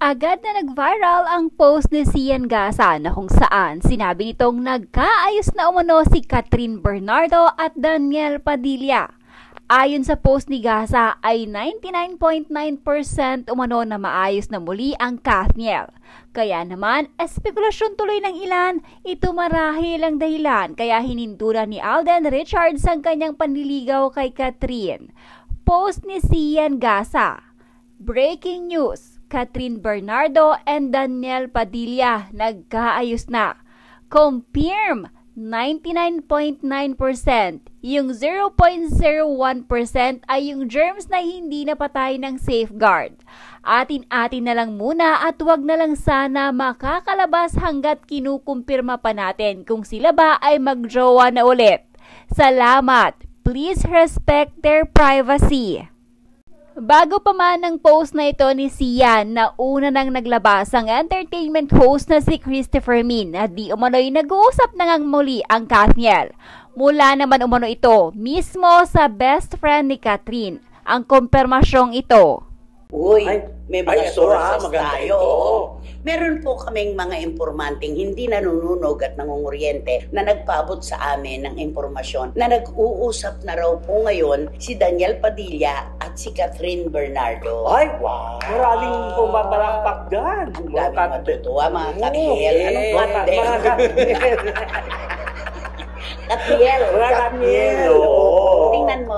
Agad na nag-viral ang post ni Sian Gasa na kung saan sinabi nitong nagkaayos na umano si Catherine Bernardo at Daniel Padilla. Ayon sa post ni Gasa ay 99.9% umano na maayos na muli ang Kathniel. Kaya naman, espekulasyon tuloy ng ilan, ito marahil ang dahilan kaya hininturan ni Alden Richards ang kanyang panliligaw kay Catherine. Post ni Sian Gasa. Breaking news. Catherine Bernardo and Daniel Padilla nagkaayos na. Confirm 99.9%. Yung 0.01% ay yung germs na hindi napatay ng safeguard. Atin-atin na lang muna at wag na lang sana makakalabas hanggat kinukumpirma pa natin kung sila ba ay magjowa na ulit. Salamat. Please respect their privacy. Bago pa man ang post na ito ni Sian na una nang naglabas ang entertainment host na si Christopher Min na di umano'y nag-uusap na ngang muli ang Kathniel. Mula naman umano ito mismo sa best friend ni Catherine. Ang kumpirmasyong ito. Uy, may mga sources maganda tayo. ito. Meron po kaming mga impormanting hindi nanununog at nangunguryente na nagpaabot sa amin ng impormasyon na nag-uusap na raw po ngayon si Daniel Padilla at si Catherine Bernardo. Ay, wow! Maraming pumaparakpak dyan. Ang daming matutuwa, mga Katniel. Anong konde? Mga Katniel. Katniel. Mga Katniel. Tingnan mo,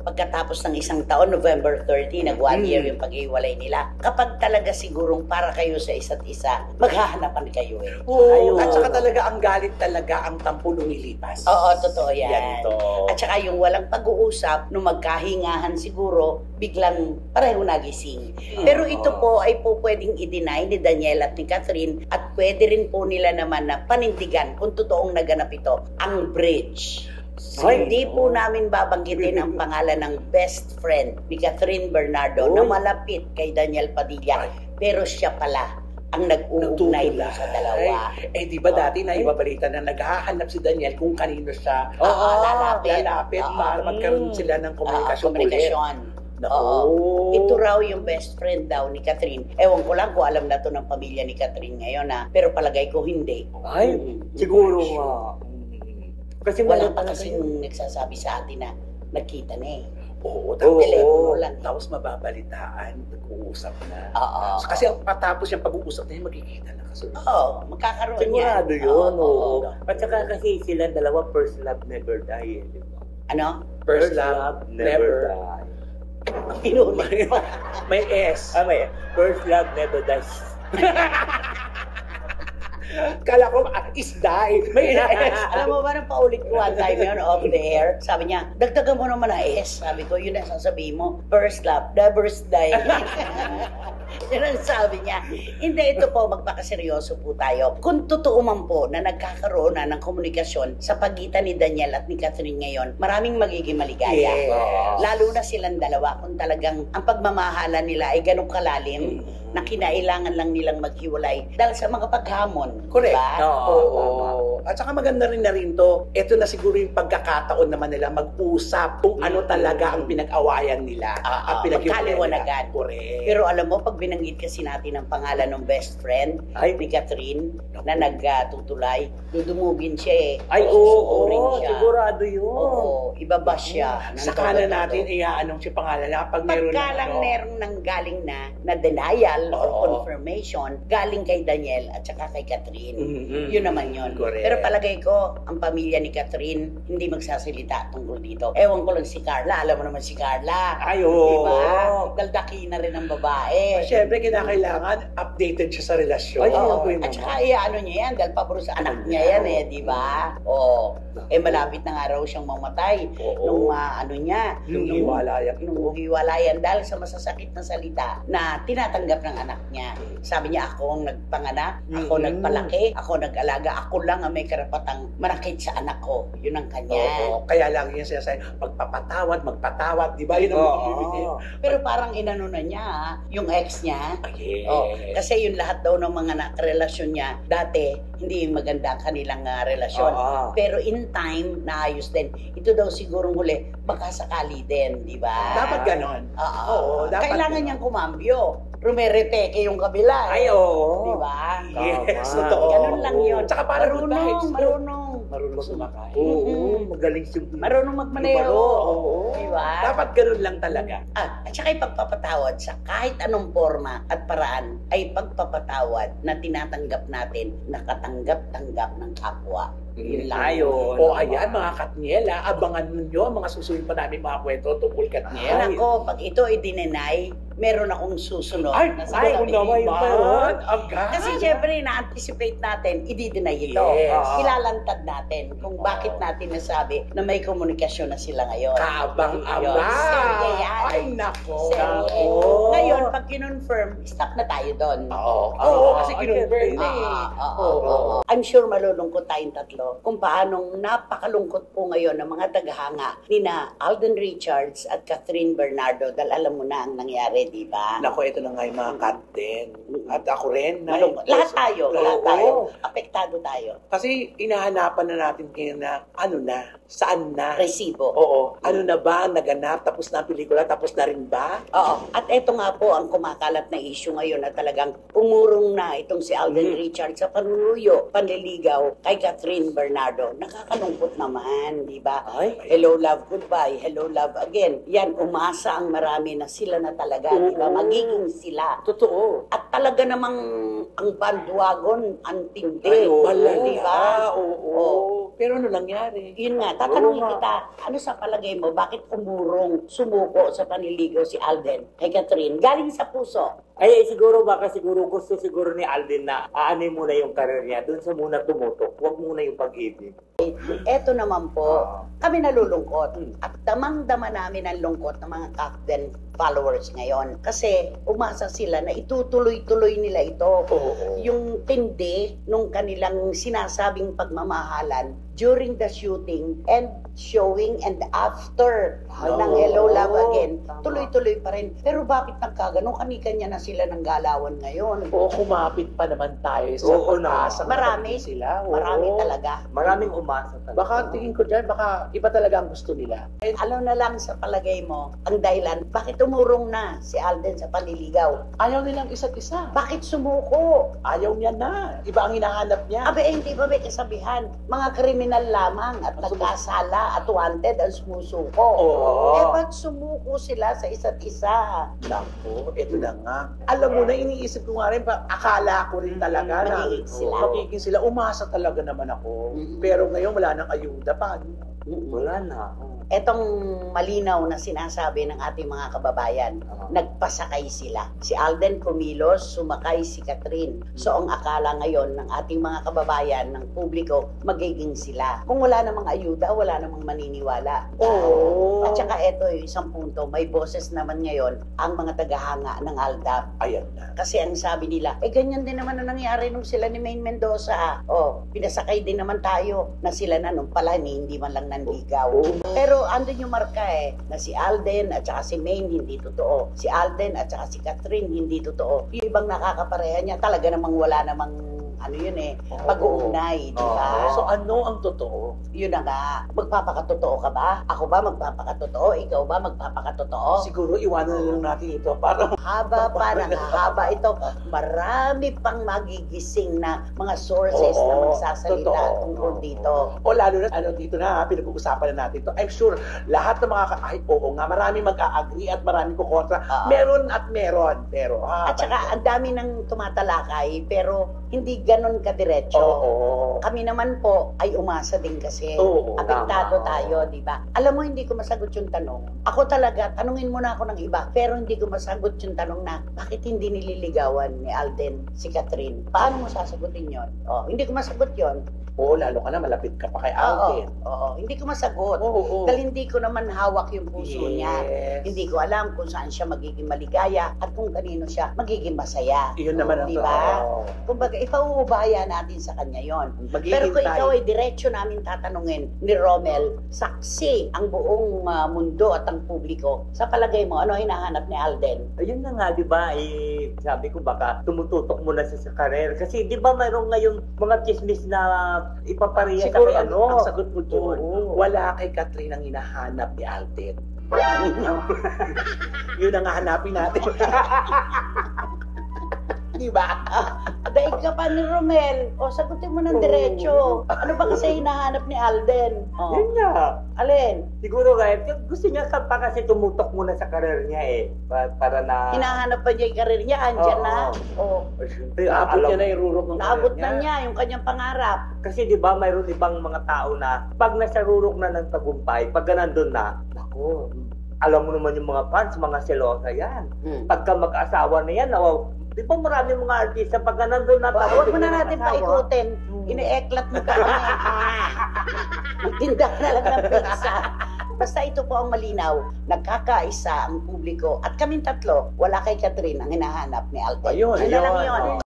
pagkatapos ng isang taon, November 30, nag-1 year yung pag-iwalay nila. Kapag talaga sigurong para kayo sa isa't isa, maghahanapan kayo eh. Oo, at saka talaga ang galit talaga ang tampo lumilipas. Oo, totoo yan. Yan to. At saka yung walang pag-uusap, nung magkahingahan siguro, biglang pareho nagising. Pero ito po ay po pwedeng i-deny ni Daniel at ni Catherine at pwede rin po nila naman na panindigan kung totoong naganap ito, ang bridge. Hindi po namin babanggitin ang pangalan ng best friend ni Catherine Bernardo na malapit kay Daniel Padilla. Pero siya pala ang nag-uugnay doon sa dalawa. Eh, di ba dati na ibabalita na naghahanap si Daniel kung kanino siya lalapit para magkaroon sila ng komunikasyon. Oo. Ito raw yung best friend daw ni Catherine. Ewan ko lang kung alam na to ng pamilya ni Catherine ngayon pero palagay ko hindi. Ay, siguro nga. Kasi wala pa kasing nagsasabi sa atin na nagkita na eh. Oo, telepono lang. Tapos mababalitaan, nag-uusap na. Oo. Kasi patapos yung pag-uusap na yun, magkikita na kasunod. Oo, magkakaroon Sigurado yan. yun, Oo. At saka kasi sila dalawa, first love never die. Ano? First love, never die. Pinulit. May S. May first love never dies. Kala ko, is die. May S. Alam mo ba, nang paulit ko one time yun off the air, sabi niya, dagdagan mo naman na S. Sabi ko, yun ang sasabihin mo, first love, never die. Yun ang sabi niya. Hindi, ito po, magpakaseryoso po tayo. Kung totoo man po na nagkakaroon na ng komunikasyon sa pagitan ni Daniel at ni Catherine ngayon, maraming magiging maligaya. Yes. Lalo na silang dalawa kung talagang ang pagmamahalan nila ay ganun kalalim na kinailangan lang nilang maghiwalay dahil sa mga paghamon. Correct. Diba? Oo. At saka maganda rin na rin to. Ito na siguro yung pagkakataon naman nila mag-usap kung ano talaga ang pinag-awayan nila. Ang magkaliwanagan. Correct. Pero alam mo, pag binanggit kasi natin ang pangalan ng best friend ni Catherine na nagtutulay, dudumugin siya eh. Ay, oo, sigurado yun. Oo, ibaba siya. Saka na natin iaanong si pangalan na kapag meron pagka lang merong nanggaling na denial or confirmation galing kay Daniel at saka kay Catherine. Yun naman yun. Correct. Pero palagay ko, ang pamilya ni Catherine hindi magsasalita tungkol dito. Ewan ko lang si Carla. Alam mo naman si Carla. Ay, oo. Diba? Daldaki na rin ang babae. Siyempre, kinakailangan updated siya sa relasyon. Ay, At saka ano niya yan, dahil pabro sa anak niya yan di ba? Malapit na nga raw siyang mamatay. Nung Nung hiwalayan dahil sa masasakit na salita na tinatanggap ng anak niya. Sabi niya, ako ang nagpanganak, ako nagpalaki, ako nag-alaga, ako lang ang may karapatang manakit sa anak ko. Yun ang kanya. Kaya lang yan siya sa'yo, magpatawad, di ba? Yun ang Pero parang inano na niya, yung ex niya. Yes. Kasi yung lahat daw ng mga relasyon niya, dati, hindi maganda ang kanilang relasyon. Pero in time, naayos din. Ito daw sigurong huli, baka sakali din, di ba? Dapat ganon. Kailangan niyang kumambyo. rumereteke yung kabila. Ay, oo. Di ba? Yes, Tama. totoo. Ganun lang yun. Tsaka parang good vibes. Marunong sumakay. Oo, magaling si Marunong magmaneho. Oo. Di ba? Dapat ganun lang talaga. At saka ipagpapatawad sa kahit anong forma at paraan ay pagpapatawad na tinatanggap natin, nakatanggap-tanggap ng kapwa. Yun lang. Ayun. O ayan mga Katniela, abangan ninyo mga susunod pa namin mga kwento tungkol Katniela. Nako, pag ito ay dinenay, meron akong susunod Ay, na ay, sasabihin. naman, yun. agad. Kasi syempre, na-anticipate natin, i-deny ito. Yes. Ilalantad natin kung bakit natin nasabi na may komunikasyon na sila ngayon. Kabang-aba. Yun. Serye yan. Ay, nako. Serye. Nako. Ngayon, pag kinonfirm, stop na tayo doon. Oo, kasi kinonfirm na Oo. I'm sure malulungkot tayong tatlo kung paanong napakalungkot po ngayon ng mga tagahanga ni na Alden Richards at Catherine Bernardo dahil alam mo na ang nangyari, di ba? Nako, ito na nga yung mga cut din. At ako rin. Malungkot. Lahat tayo. Apektado tayo. Kasi inahanapan na natin ngayon na ano na, saan na. Resibo. Oo. Ano na ba, naganap, tapos na ang pelikula, tapos na rin ba? Oo. At eto nga po ang kumakalat na issue ngayon na talagang umurong na itong si Alden Richards sa panunuyo, panliligaw kay Catherine Bernardo. Nakakalungkot naman, di ba? Ay. Hello, love, goodbye. Hello, love, again. Yan, umasa ang marami na sila na talaga, di ba? Oo. Magiging sila. Totoo. At talaga namang ang bandwagon, ang tindi. Ay, wala, di ba? Oo. Pero ano nangyari? Yun nga, tatanungin kita, ano sa palagay mo, bakit umurong, sumuko sa panliligaw si Alden kay Catherine? Galing sa puso. Ay, siguro gusto siguro ni Alden na aanin muna yung career niya. Doon sa muna tumutok. Huwag muna yung pag-ibig. Eto naman po, kami nalulungkot. At damang-dama namin ang lungkot ng mga Captain followers ngayon. Kasi umasa sila na itutuloy-tuloy nila ito. Oo. Yung tindi nung kanilang sinasabing pagmamahalan during the shooting and showing and after ng Hello Love Again, tuloy-tuloy pa rin. Pero bakit nagkaganon? Kani-kanya na sila ng galawan ngayon. Oo, kumapit pa naman tayo sa Oo, pag-asa. Marami. Sila. Oo. Marami talaga. Maraming umasa talaga. Baka tingin ko dyan, baka iba talaga ang gusto nila. Alam na lang sa palagay mo, ang dahilan, bakit umurong na si Alden sa panliligaw? Ayaw nilang isa't isa. Bakit sumuko? Ayaw niya na. Iba ang hinahanap niya. Abe, hindi ba may kasabihan? Mga kriminal lamang at nagkasala at wanted ang sumusuko. Oo. Eh, ba't sumuko sila sa isa't isa? Naku, ito na nga. Alam mo na, iniisip ko nga rin, akala ko rin talaga na Magiging sila. magiging sila. Umasa talaga naman ako. Mm-mm. Pero ngayon wala nang ayuda pa. Wala na. Etong malinaw na sinasabi ng ating mga kababayan, nagpasakay sila. Si Alden kumilos, sumakay si Catherine. So ang akala ngayon ng ating mga kababayan, ng publiko, magiging sila. Kung wala namang ayuda, wala namang maniniwala. Oo. At saka eto yung isang punto, may boses naman ngayon ang mga tagahanga ng ALDA. Ayan na. Kasi ang sabi nila, ganyan din naman na nangyari nung sila ni Maine Mendoza. Pinasakay din naman tayo na sila na nung pala hindi man lang nanligaw. Pero andun yung marka na si Alden at saka si Maine hindi totoo. Si Alden at saka si Catherine hindi totoo. Yung ibang nakakapareha niya talaga namang wala namang pag-uugnay, di ba? So ano ang totoo? Yun na nga, magpapakatotoo ka ba? Ako ba magpapakatotoo? Ikaw ba magpapakatotoo? Siguro iwanan na lang natin ito para Haba pa, haba ito. Marami pang magigising na mga sources na magsasalita totoo. tungkol dito. O lalo na, dito na, pinag-uusapan na natin ito. I'm sure, lahat ng mga, oo nga, marami mag-a-agree at marami kukontra. Meron at meron. Pero, At saka, ang dami ng tumatalakay, pero hindi ganon kadiretso. Kami naman po ay umasa din kasi. Oo, Apektado tama. tayo, di ba? Alam mo, hindi ko masagot yung tanong. Ako talaga, tanungin mo na ako ng iba, pero hindi ko masagot yung tanong na, bakit hindi nililigawan ni Alden si Catherine? Paano mo sasagutin yon? Hindi ko masagot yon. Oo, lalo ka na, malapit ka pa kay Alden. Oo, hindi ko masagot. Oo. Dahil hindi ko naman hawak yung puso niya. Yes. Hindi ko alam kung saan siya magiging maligaya at kung kanino siya magiging masaya. Iyon naman ang Di ba? totoo. Kumbaga, ipauubaya natin sa kanya yon. Magiging Pero kung tayo. ikaw ay diretso namin tatanungin ni Romel, saksi ang buong mundo at ang publiko. Sa palagay mo, ano hinahanap ni Alden? Ayun na nga, di ba? Sabi ko baka tumututok muna siya sa career. Kasi di ba mayroong ngayon mga chismis na ipapariya sa Siguro kay ang sagot mo doon, wala kay Catherine ang hinahanap ni Alden. Yun ang hahanapin natin. Di ba? Daig ka pa ni Romel. O, sagutin mo ng diretso. Ano ba kasi hinahanap ni Alden? O, Yun nga. alin? Siguro gusto niya pa kasi tumutok muna sa karir niya eh. Para na... Hinahanap pa niya yung karir niya, andyan Oo. na. O, Siyempre, Naabot alam niya na yung rurok ng naabot karir na niya yung kanyang pangarap. Kasi di ba mayroon ibang mga tao na pag nasa rurok na ng tagumpay, pag nandun na, naku, alam mo naman yung mga fans, mga selosa yan. Pagka mag-asawa na yan, di ba marami mga artista pag nandun na Huwag mo na biglang natin mag-asawa. paikutin. Ine-eklat mo kami. Tinda ka na lang ng pizza. Basta ito po ang malinaw. Nagkakaisa ang publiko. At kaming tatlo, wala kay Catherine ang hinahanap ni Alden. Ayun, Yun na lang ayun. yun.